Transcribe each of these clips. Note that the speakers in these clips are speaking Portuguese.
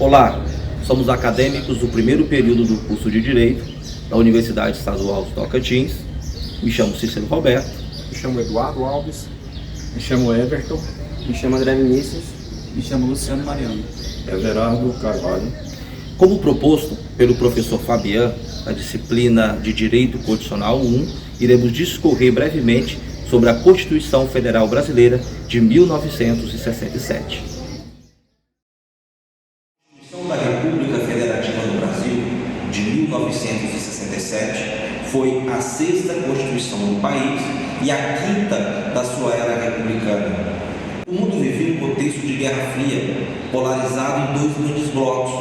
Olá, somos acadêmicos do primeiro período do curso de Direito da Universidade Estadual do Tocantins. Me chamo Cícero Roberto. Me chamo Eduardo Alves. Me chamo Everton. Me chamo André Vinícius. Me chamo Luciano Mariano. Everardo Carvalho. Como proposto pelo professor Fabian, na disciplina de Direito Constitucional 1, iremos discorrer brevemente sobre a Constituição Federal Brasileira de 1967. A Constituição da República Federativa do Brasil de 1967 foi a sexta Constituição do país e a quinta da sua era republicana. O mundo vivia um contexto de Guerra Fria, polarizado em dois grandes blocos.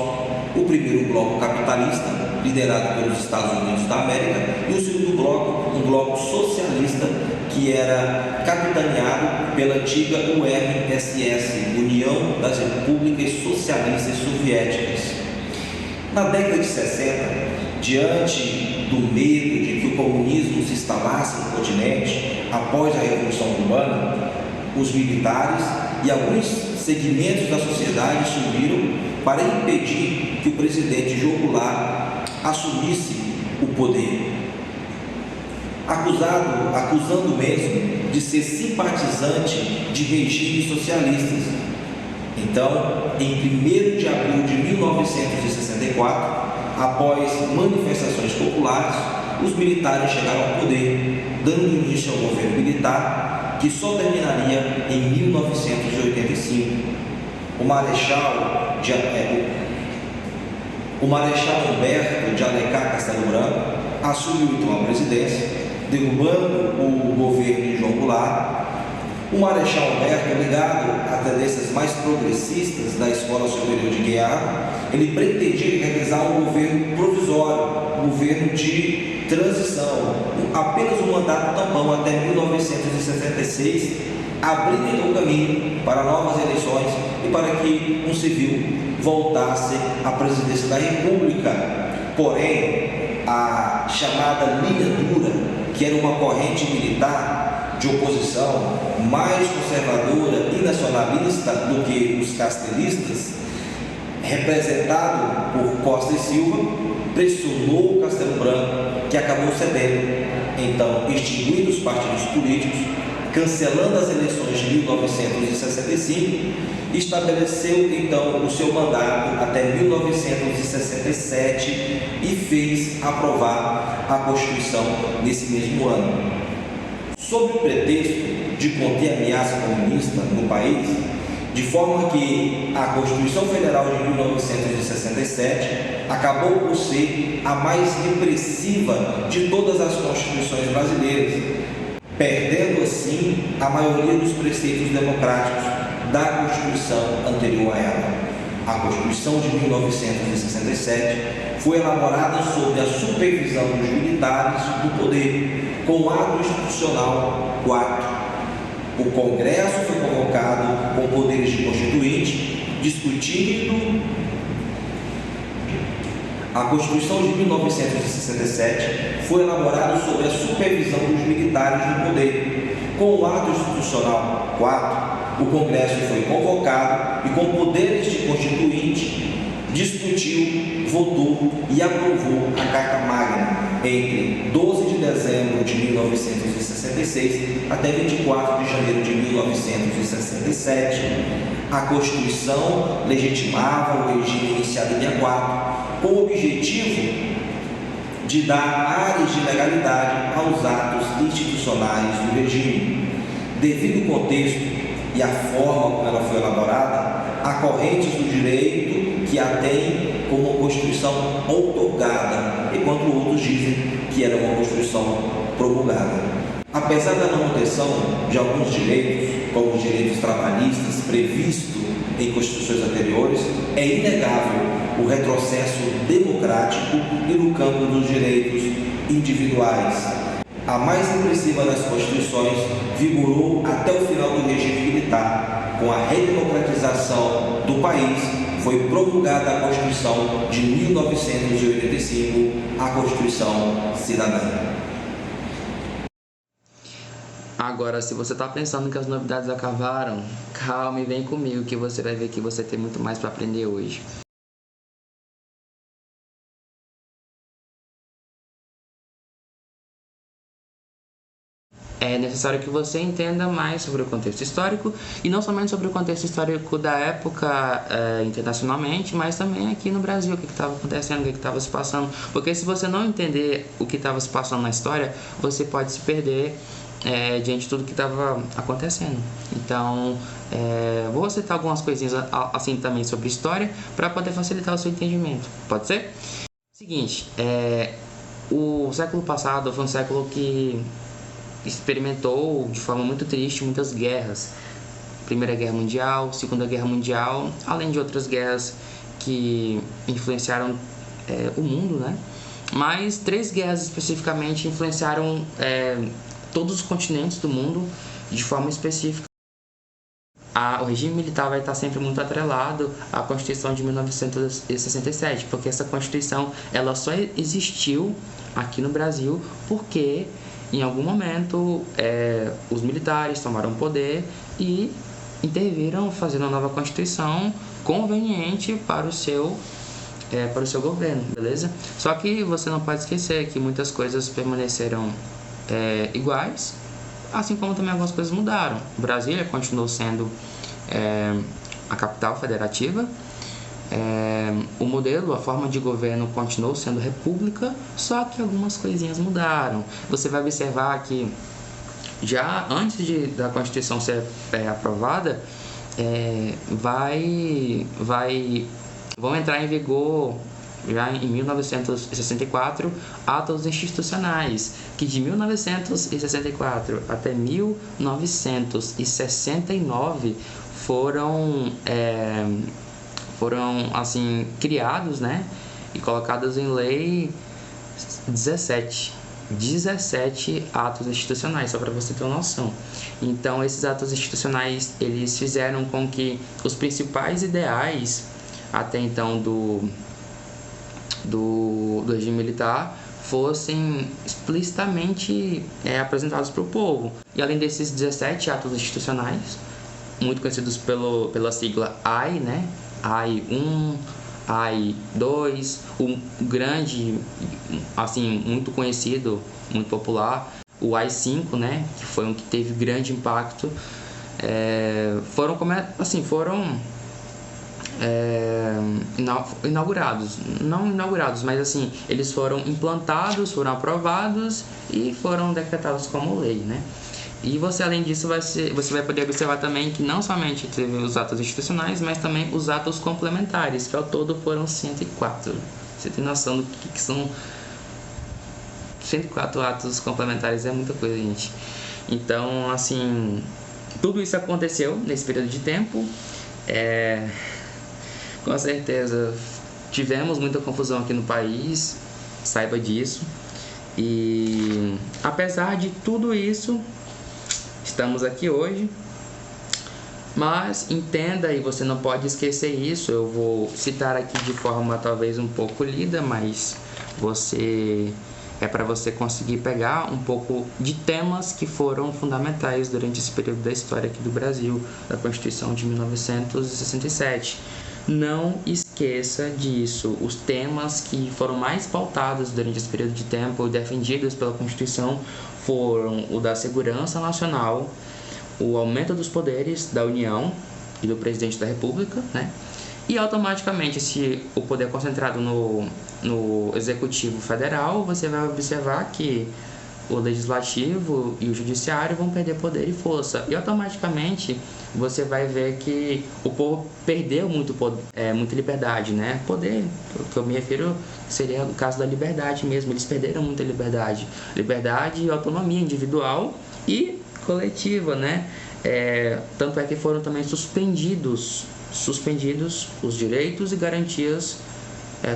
O primeiro bloco capitalista, liderado pelos Estados Unidos da América, e o segundo bloco, um bloco socialista, que era capitaneado pela antiga URSS, União das Repúblicas Socialistas Soviéticas. Na década de 60, diante do medo de que o comunismo se instalasse no continente após a Revolução Cubana, os militares e alguns segmentos da sociedade se uniram para impedir que o presidente João Goulart assumisse o poder, acusando mesmo de ser simpatizante de regimes socialistas. Então, em 1º de abril de 1964, após manifestações populares, os militares chegaram ao poder, dando início ao governo militar, que só terminaria em 1985. O Marechal Humberto de Alencar Castelo Branco assumiu então a presidência, derrubando o governo de João Goulart. O Marechal Humberto, ligado a tendências mais progressistas da Escola Superior de Guiará, ele pretendia realizar um governo provisório, um governo de transição, apenas um mandato tampão até 1966, abrindo o caminho para novas eleições e para que um civil voltasse à presidência da República. Porém, a chamada linha dura, que era uma corrente militar de oposição mais conservadora e nacionalista do que os castelistas, representado por Costa e Silva, pressionou o Castelo Branco, que acabou cedendo, então extinguindo os partidos políticos, cancelando as eleições de 1965, estabeleceu então o seu mandato até 1967 e fez aprovar a Constituição nesse mesmo ano. Sob o pretexto de conter a ameaça comunista no país, de forma que a Constituição Federal de 1967 acabou por ser a mais repressiva de todas as constituições brasileiras, perdendo assim a maioria dos preceitos democráticos da Constituição anterior a ela. A Constituição de 1967 foi elaborada sob a supervisão dos militares do poder, com o ato institucional 4. O Congresso foi convocado com poderes de constituinte, discutindo a Constituição de 1967 foi elaborada sob a supervisão dos militares do poder. Com o ato institucional 4, o Congresso foi convocado e com poderes de constituinte discutiu, votou e aprovou a Carta Magna entre 12 de dezembro de 1966 até 24 de janeiro de 1967. A Constituição legitimava o regime iniciado em 64, com o objetivo de dar áreas de legalidade aos atos institucionais do regime. Devido ao contexto e à forma como ela foi elaborada, há correntes do direito que a têm como uma Constituição outorgada, enquanto outros dizem que era uma Constituição promulgada. Apesar da manutenção de alguns direitos, como os direitos trabalhistas previstos em constituições anteriores, é inegável o retrocesso democrático e no campo dos direitos individuais. A mais repressiva das constituições vigorou até o final do regime militar. Com a redemocratização do país, foi promulgada a Constituição de 1985, a Constituição Cidadã. Agora, se você está pensando que as novidades acabaram, calma e vem comigo que você vai ver que você tem muito mais para aprender hoje. é necessário que você entenda mais sobre o contexto histórico, e não somente sobre o contexto histórico da época internacionalmente, mas também aqui no Brasil, o que estava acontecendo, o que estava se passando. Porque se você não entender o que estava se passando na história, você pode se perder diante de tudo que estava acontecendo. Então, vou citar algumas coisinhas assim também sobre história, para poder facilitar o seu entendimento. Pode ser? Seguinte, o século passado foi um século que experimentou de forma muito triste muitas guerras. Primeira Guerra Mundial, Segunda Guerra Mundial, além de outras guerras que influenciaram o mundo, né? Mas 3 guerras especificamente influenciaram todos os continentes do mundo de forma específica. O regime militar vai estar sempre muito atrelado à Constituição de 1967, porque essa Constituição ela só existiu aqui no Brasil porque em algum momento os militares tomaram poder e interviram fazendo uma nova Constituição conveniente para o seu governo, beleza? Só que você não pode esquecer que muitas coisas permaneceram iguais, assim como também algumas coisas mudaram. Brasília continuou sendo a capital federativa, o modelo, a forma de governo continuou sendo república, só que algumas coisinhas mudaram. Você vai observar que já antes da Constituição ser aprovada, vão entrar em vigor já em 1964 atos institucionais, que de 1964 até 1969 foram assim criados, né, e colocados em lei 17 atos institucionais, só para você ter uma noção. Então, esses atos institucionais, eles fizeram com que os principais ideais até então do regime militar fossem explicitamente apresentados para o povo. E além desses 17 atos institucionais, muito conhecidos pela sigla AI, né? AI 1, AI 2, o grande, assim, muito conhecido, muito popular, o AI 5, né? Que foi um que teve grande impacto. Foram inaugurados, não inaugurados, mas assim, eles foram implantados, foram aprovados e foram decretados como lei, né? E você, além disso, você vai poder observar também que não somente teve os atos institucionais, mas também os atos complementares, que ao todo foram 104. Você tem noção do que são 104 atos complementares? É muita coisa, gente. Então, assim, tudo isso aconteceu nesse período de tempo. Com certeza tivemos muita confusão aqui no país, saiba disso. E apesar de tudo isso, estamos aqui hoje. Mas entenda, e você não pode esquecer isso, eu vou citar aqui de forma talvez um pouco lida, mas para você conseguir pegar um pouco de temas que foram fundamentais durante esse período da história aqui do Brasil, da Constituição de 1967. Não esqueça disso. Os temas que foram mais pautados durante esse período de tempo, defendidos pela Constituição, foram o da segurança nacional, o aumento dos poderes da União e do Presidente da República, né? E automaticamente, se o poder é concentrado no Executivo Federal, você vai observar que o Legislativo e o Judiciário vão perder poder e força. E automaticamente você vai ver que o povo perdeu muita liberdade, né? Poder, o que eu me refiro, seria o caso da liberdade mesmo. Eles perderam muita liberdade. Liberdade e autonomia individual e coletiva, né? Tanto é que foram também suspendidos os direitos e garantias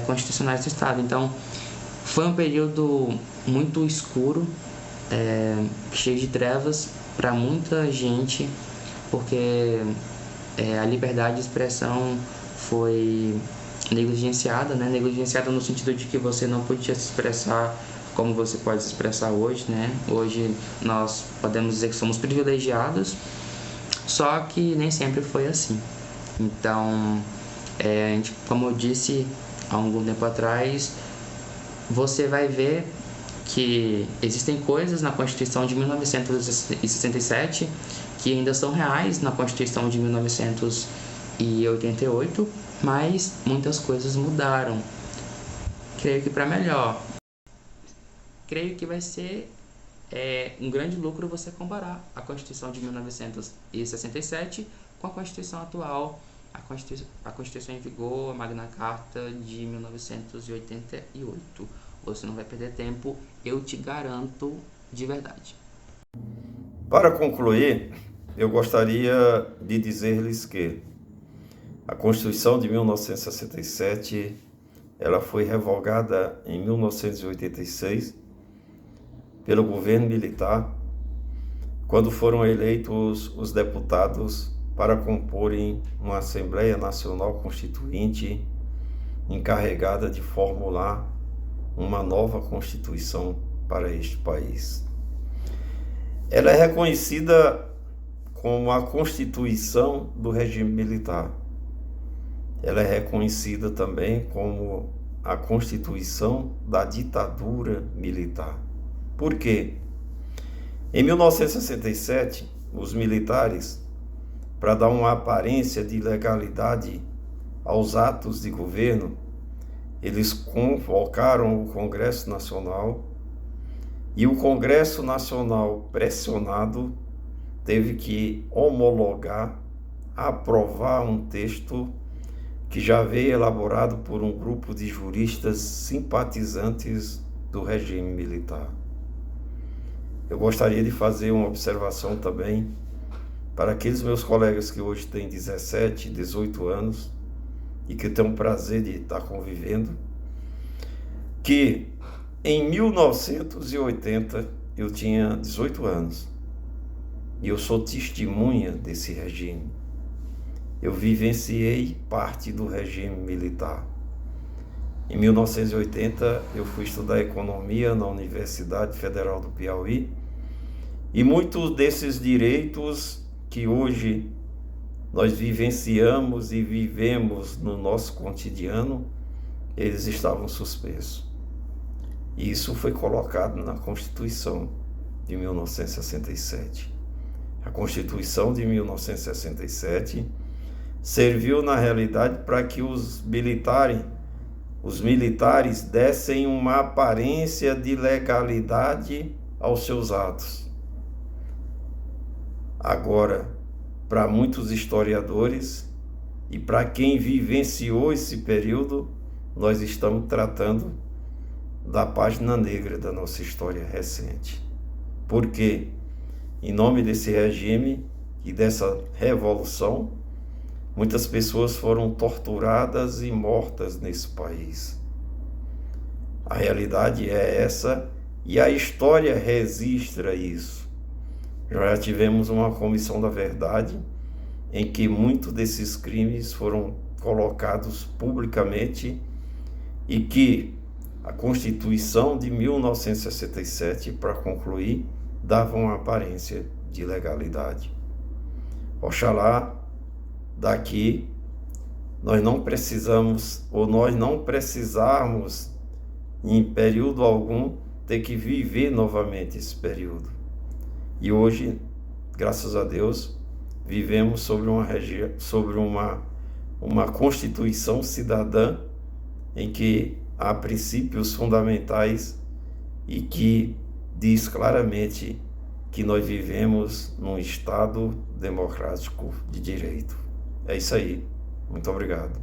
constitucionais do Estado. Então, foi um período muito escuro, cheio de trevas para muita gente, porque a liberdade de expressão foi negligenciada, né? Negligenciada no sentido de que você não podia se expressar como você pode se expressar hoje, né? Hoje nós podemos dizer que somos privilegiados, só que nem sempre foi assim. Então, como eu disse há algum tempo atrás, você vai ver que existem coisas na Constituição de 1967 que ainda são reais na Constituição de 1988, mas muitas coisas mudaram. Creio que para melhor. Creio que vai ser um grande lucro você comparar a Constituição de 1967 com a Constituição atual, a Constituição em vigor, a Magna Carta de 1988. Você não vai perder tempo, eu te garanto de verdade. Para concluir, eu gostaria de dizer-lhes que a Constituição de 1967 ela foi revogada em 1986 pelo governo militar, quando foram eleitos os deputados para comporem uma Assembleia Nacional Constituinte encarregada de formular uma nova Constituição para este país. Ela é reconhecida como a Constituição do regime militar. Ela é reconhecida também como a Constituição da ditadura militar. Por quê? Em 1967, os militares, para dar uma aparência de legalidade aos atos de governo, eles convocaram o Congresso Nacional e o Congresso Nacional, pressionado, teve que homologar, aprovar um texto que já veio elaborado por um grupo de juristas simpatizantes do regime militar. Eu gostaria de fazer uma observação também para aqueles meus colegas que hoje têm 17, 18 anos e que têm o prazer de estar convivendo, que em 1980 eu tinha 18 anos e eu sou testemunha desse regime. Eu vivenciei parte do regime militar. Em 1980 eu fui estudar economia na Universidade Federal do Piauí e muitos desses direitos que hoje nós vivenciamos e vivemos no nosso cotidiano, eles estavam suspensos. E isso foi colocado na Constituição de 1967. A Constituição de 1967 serviu na realidade para que os militares dessem uma aparência de legalidade aos seus atos. Agora, para muitos historiadores e para quem vivenciou esse período, nós estamos tratando da página negra da nossa história recente. Porque, em nome desse regime e dessa revolução, muitas pessoas foram torturadas e mortas nesse país. A realidade é essa e a história registra isso. Já tivemos uma comissão da verdade em que muitos desses crimes foram colocados publicamente e que a Constituição de 1967, para concluir, dava uma aparência de legalidade. Oxalá daqui nós não precisarmos em período algum ter que viver novamente esse período. E hoje, graças a Deus, vivemos sobre uma Constituição cidadã em que há princípios fundamentais e que diz claramente que nós vivemos num Estado democrático de direito. É isso aí. Muito obrigado.